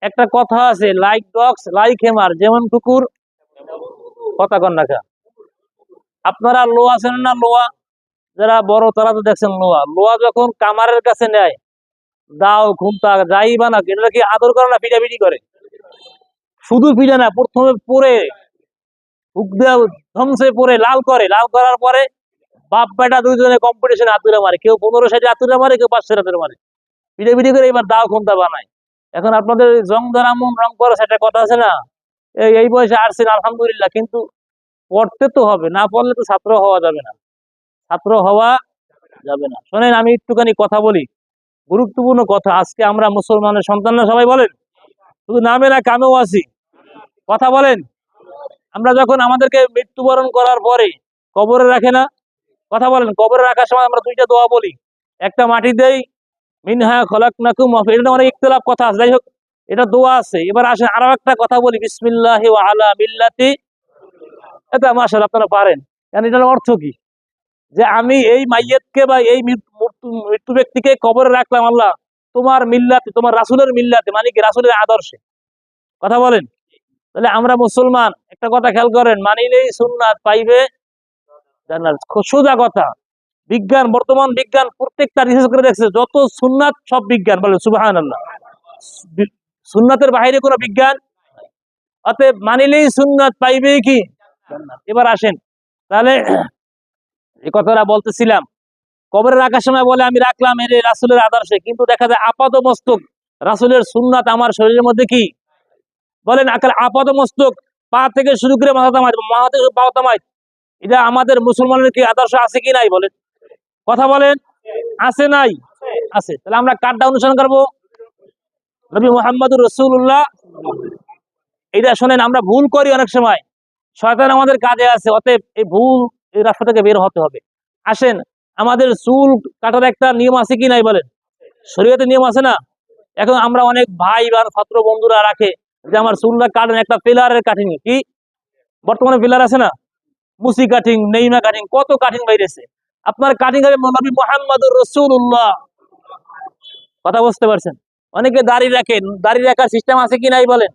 একটা কথা আছে, লাইক ডগস লাইক হেমার, যেমন কুকুর কথা কন না। আপনারা লোয়া চেনেন না? লোয়া যারা বড় তারা তো দেখছেন, লোয়া লোয়া যখন কামারের কাছে নেয়, দাও ঘুমতা যাই বা না, এটা কি আদর করে না পিটাপিটি করে? শুধু পিটা না, প্রথমে পরে হুক দেওয়া ধ্বংসে পরে লাল করে, লাল করার পরে বাপ বেটা দুইজনে কম্পিটিশনে হাতুড়ে মারে, কেউ 15 সাইডে হাতুড়ে মারে, কেউ 5 হাতুড়ে মারে, পিটাপিটি করে এবার দাও ঘুমতা বানায়। এখন আপনাদের জং ধরা মন রং করা সেটা কথা আছে না, এই বয়সে আসছেন আলহামদুলিল্লাহ, কিন্তু পড়তে তো হবে, না পড়লে তো ছাত্র হওয়া যাবে না, ছাত্র হওয়া যাবে না। শোনেন আমি একটুখানি কথা বলি, গুরুত্বপূর্ণ কথা। আজকে আমরা মুসলমানের সন্তান না, সবাই বলেন, শুধু নামে না কামেও আছি, কথা বলেন। আমরা যখন আমাদেরকে মৃত্যুবরণ করার পরে কবরে রাখে না, কথা বলেন, কবরে রাখার সময় আমরা দুইটা দোয়া বলি। একটা মাটি দেই, মিনহা খলাকনাকুম, এটা অনেক ইখতিলাফ কথা আছে, যাই হোক এটা দোয়া আছে। এবার আসেন আরো একটা কথা বলি, বিসমিল্লাহি ওয়া আলা মিল্লাতি, এটা মাশাআল্লাহ আপনারা পারেন। কারণ এটার অর্থ কি, যে আমি এই মাইয়াতকে বা এই মৃত্যু ব্যক্তিকে কবরে রাখলাম আল্লাহ তোমার মিল্লাতে, তোমার রাসূলের মিল্লাতে, মানে কি রাসূলের আদর্শে, কথা বলেন। তাহলে আমরা মুসলমান, একটা কথা খেয়াল করেন, মানিলেই সুন্নাত পাইবে জান্নাত, সোজা কথা। বিজ্ঞান, বর্তমান বিজ্ঞান প্রত্যেকটা রিসার্চ করে দেখছে, যত সুন্নাত সব বিজ্ঞান, বলে সুবহানাল্লাহ। সুন্নাতের বাইরে কোনো বিজ্ঞান, অতএব মানিলেই সুন্নাত পাইবে কি জান্নাত। এবার আসেন তাহলে এই কথাটা বলতেছিলাম, কবরে রাখার সময় বলে আমি রাখলাম এর রাসূলের আদর্শে, কিন্তু দেখা যায় আপাত মস্তক রাসূলের সুন্নাত আমার শরীরের মধ্যে কি, বলেন আপাত মস্তক পা থেকে শুরু করে মাথা তামাই, মাথা থেকে পা তামাই, এটা আমাদের মুসলমানের কি আদর্শ আছে কি নাই বলেন, কথা বলেন, আছে নাই? আছে। তাহলে আমরা কারটা অনুসরণ করবো? নবী মুহাম্মদুর রাসূলুল্লাহ। এটা শোনেন, আমরা ভুল করি অনেক সময়, শয়তান আমাদের কাজে আছে, অতএব এই ভুল এই রাস্তা থেকে বের হতে হবে। আসেন, আমাদের চুল কাটার একটা নিয়ম আছে কি নাই বলেন, শরীয়তে নিয়ম আছে না? এখন আমরা অনেক ভাই বা ছাত্র বন্ধুরা রাখে যে আমার চুলটা কাটেন, একটা ফিলারের কাটিং, কি বর্তমানে ফিলার আছে না, মুসি কাটিং, নেইমা কাটিং, কত কাটিং বাইরেছে। আপনার কাটিং হবে নবী মুহাম্মদুর রাসূলুল্লাহ, কথা বুঝতে পারছেন? অনেকে দাড়ি রাখেন, দাড়ি রাখার সিস্টেম আছে কি নাই বলেন?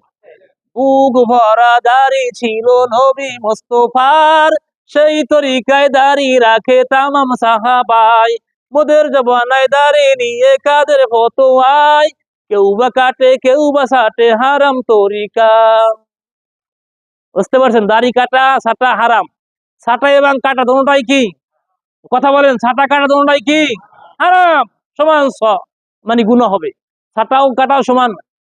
বুক ভরা দাড়ি ছিল নবী মুস্তাফার, সেই তরিকায় দাড়ি রাখে তামাম সাহাবাই, মোদের জবানায় দাড়ি নিয়ে কাদের ফতোয়ায়, কেউ বা কাটে কেউ বা সাটে হারাম তরিকা। বুঝতে পারছেন? দাড়ি কাটা ছাটা হারাম, ছাটা এবং কাটা দোনোটাই কি, কথা বলেন, ছাটা কাটা দোনোটাই কি হারাম, সমান মানে গুনাহ হবে, ছাটাও কাটাও সমান